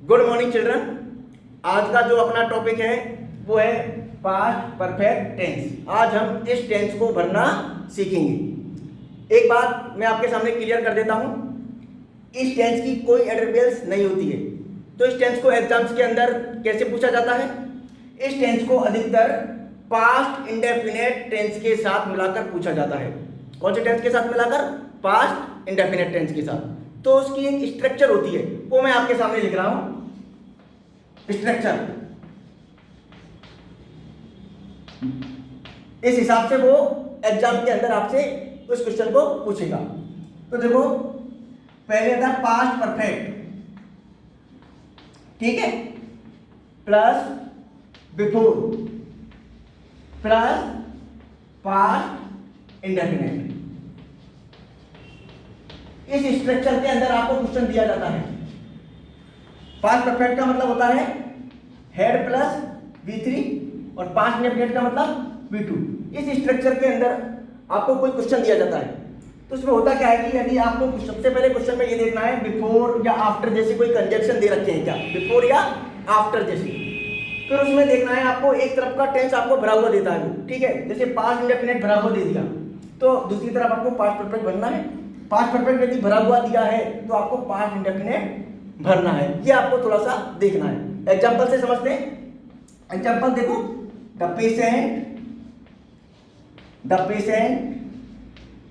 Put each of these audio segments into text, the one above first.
Good morning children. आज का जो अपना टॉपिक है वो है पास्ट परफेक्ट टेंस। आज हम इस टेंस को भरना सीखेंगे। एक बात मैं आपके सामने क्लियर कर देता हूँ, इस टेंस की कोई एडवर्बियल्स नहीं होती है। तो इस टेंस को एग्जाम्स के अंदर कैसे पूछा जाता है? इस टेंस को अधिकतर पास्ट इंडेफिनेट टेंस के साथ मिलाकर पूछा जाता है। कौन से टेंस के साथ मिलाकर? पास्ट इंडेफिनेट टेंस के साथ। तो उसकी एक स्ट्रक्चर होती है, वो मैं आपके सामने लिख रहा हूं। स्ट्रक्चर इस हिसाब से वो एग्जाम के अंदर आपसे उस क्वेश्चन को पूछेगा। तो देखो, पहले था पास्ट परफेक्ट, ठीक है, plus before plus past indefinite. इस स्ट्रक्चर के अंदर आपको क्वेश्चन दिया जाता है। पास्ट परफेक्ट का मतलब होता है हेड प्लस V3 और पास्ट इंडेफिनेट का मतलब V2। इस स्ट्रक्चर के अंदर आपको कोई क्वेश्चन दिया जाता है। तो उसमें होता क्या है कि यदि आपको सबसे पहले क्वेश्चन में ये देखना है बिफोर या आफ्टर जैसे कोई कंजक्शन दे रखे हैं क्या, बिफोर या आफ्टर जैसे। फिर उसमें देखना है आपको एक तरफ का टेंस आपको भरा हुआ देता है वो, ठीक है, जैसे पास्ट इंडेफिनेट भरा हुआ दे दिया तो दूसरी तरफ आपको पास्ट परफेक्ट भरना है। पास्ट परफेक्ट यदि भरा हुआ दिया है तो आपको पास्ट इंडेफिनेट भरना है। ये आपको थोड़ा सा देखना है। एग्जांपल से समझते हैं। एग्जांपल देखो, the patient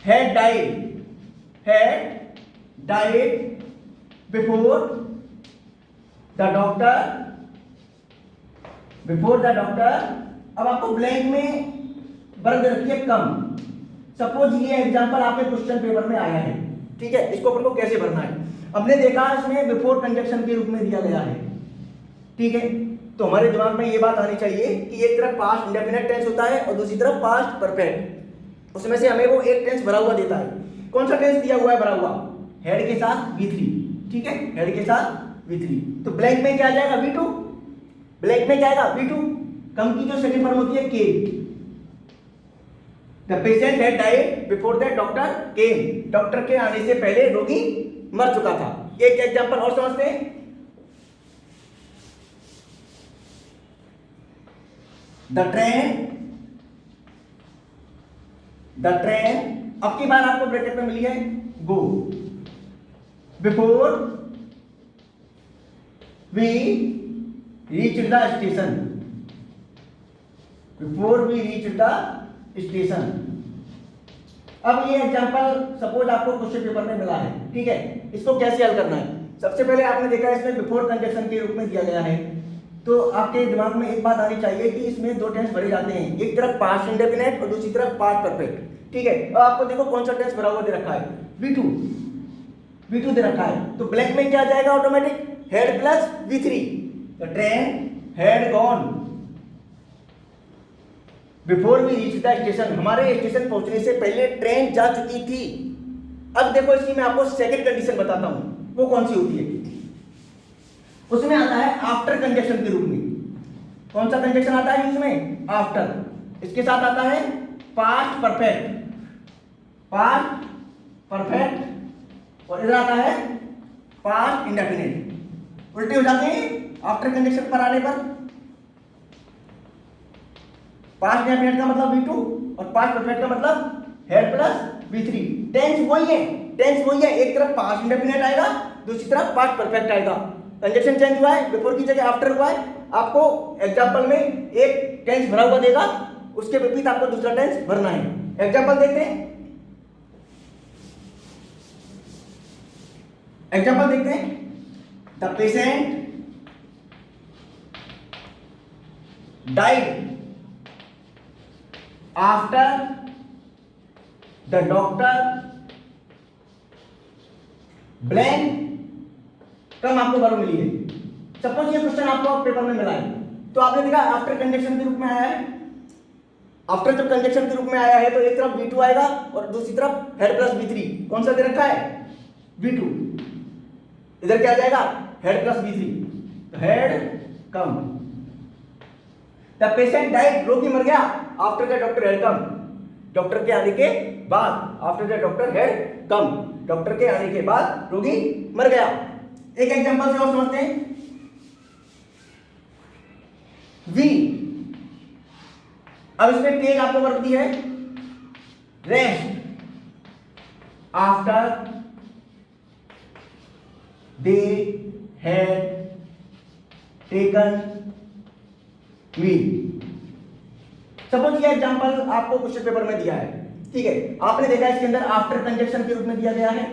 had died before the doctor अब आपको ब्लैंक में वर्ग रखिए कम। सपोज ये एग्जांपल आपके क्वेश्चन पेपर में आया है, ठीक है, इसको अपन को कैसे भरना है? हमने देखा इसमें बिफोर कंजक्शन के रूप में दिया गया है, ठीक है। तो हमारे दिमाग में ये बात आनी चाहिए कि एक तरफ पास्ट इंडेफिनिट टेंस होता है और दूसरी तरफ पास्ट परफेक्ट। उसमें से हमें वो एक टेंस भरा हुआ देता है। कौन सा टेंस दिया हुआ है भरा हुआ? हेड के साथ V3, ठीक है, हेड के साथ V3। तो ब्लैंक में क्या आ जाएगा? V2। ब्लैंक में क्या आएगा? V2। कम की जो सेकंड फॉर्म होती है K। The patient had died before that doctor came. Doctor के आने से पहले रोगी मर चुका था। एक एग्जांपल और समझते हैं। द ट्रेन अब की बार आपको ब्रैकेट में मिली है go before we reach the station. Before we reach the station. अब ये एग्जांपल सपोज आपको क्वेश्चन पेपर में मिला है, ठीक है, इसको कैसे हल करना है? सबसे पहले आपने देखा इसमें बिफोर कंजक्शन के रूप में दिया गया है। तो आपके दिमाग में एक बात आनी चाहिए कि इसमें दो टेंस भरे जाते हैं, एक तरफ पास्ट इंडेफिनिट और दूसरी तरफ पास्ट परफेक्ट, ठीक है। अब आपको देखो कौन सा टेंस भरा हुआ दे रखा है? V2 दे रखा है। तो ब्लैंक में क्या जाएगा? Automatic head plus V3। तो train had gone before we reach the station. हमारे स्टेशन पहुंचने से पहले ट्रेन जा चुकी थी। अब देखो इसकी मैं आपको सेकंड कंडीशन बताता हूं, वो कौन सी होती है। उसमें आता है आफ्टर कंजक्शन के रूप में। कौन सा कंजक्शन आता है इसमें? आफ्टर। इसके साथ आता है पास्ट परफेक्ट और इधर आता है पास्ट इंडेफिनिट। उल्टे हो जाते हैं आफ्टर कंजक्शन पर आने पर। पास्ट इंडेफिनिट का मतलब V2 और पास्ट परफेक्ट का मतलब हेड प्लस V3। टेंस वही है, एक तरफ पास्ट इंडेफिनिट आएगा, दूसरी तरफ पास्ट परफेक्ट आएगा। कंजक्शन चेंज हुआ है, बिफोर की जगह आफ्टर हुआ है। आपको एग्जांपल में एक टेंस भरा हुआ देगा, उसके विपरीत आपको दूसरा टेंस भरना है। एग्जांपल देखते हैं। The patient died after the doctor blank come आपको बार मिली है। सपोज ये क्वेश्चन आपको पेपर में मिला है, तो आपने देखा आफ्टर कंजक्शन के रूप में आया है। आफ्टर जब कंजक्शन के रूप में आया है तो एक तरफ V2 आएगा और दूसरी तरफ हेड प्लस V3। कौन सा दे रखा है? V2। इधर क्या आ जाएगा? Head plus V3। तो head come. The patient died, रोगी मर गया, after the doctor head come. Doctor के आने के बाद, after the doctor head come, doctor के आने के बाद रोगी मर गया। एक एग्जांपल से और समझते हैं। वी। अब इसमें टेक आपको वर्ब दी है rest after they had taken meal. Suppose ये एग्जांपल आपको क्वेश्चन पेपर में दिया है, ठीक है, आपने देखा इसके अंदर आफ्टर कंजक्शन के रूप में दिया गया है,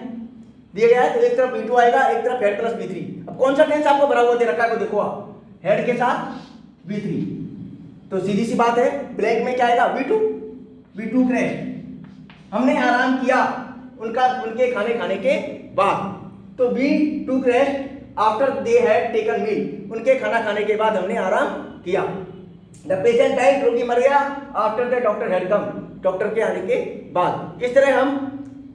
तो एक तरफ V2 आएगा, एक तरफ हेड प्लस V3। अब कौन सा टेंस आपको भरा हुआ दे रखा है तो देखो आप, हेड के साथ V3, तो सीधी सी बात है ब्लैंक में क्या आएगा V2 क्रेस्ट। हमने आराम किया उनके खाने के बाद, तो V2 crest after they had taken meal, उनके खाने के बाद हमने आराम किया। द पेशेंट डाइड, रोगी मर गया, after the doctor had come, doctor के आने के बाद। इस तरह हम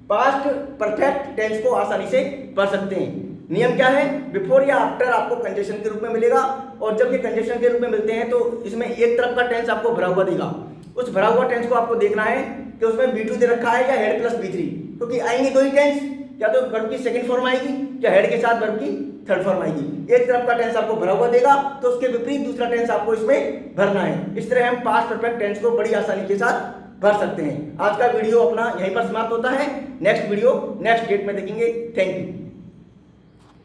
पास्ट परफेक्ट टेंस को आसानी से पढ़ सकते हैं। नियम क्या है, बिफोर या आफ्टर आपको कंजक्शन के रूप में मिलेगा, और जब ये कंजक्शन के रूप में मिलते हैं तो इसमें एक तरफ का टेंस आपको भरा हुआ देगा, उस भरा हुआ टेंस को आपको देखना है कि उसमें V2 दे रखा है या हेड प्लस V3, क्योंकि आएंगे दो ही टेंस, या तो वर्ब की सेकंड फॉर्म आएगी या हेड के साथ वर्ब की थर्ड फॉर्म आएगी। एक तरफ का टेंस आपको भरा हुआ देगा तो उसके विपरीत दूसरा टेंस आपको इसमें भरना है। इस तरह हम पास्ट परफेक्ट टेंस को बड़ी आसानी के साथ भर सकते हैं। आज का वीडियो अपना यहीं पर समाप्त होता है। नेक्स्ट वीडियो नेक्स्ट डेट में देखेंगे। Thank you.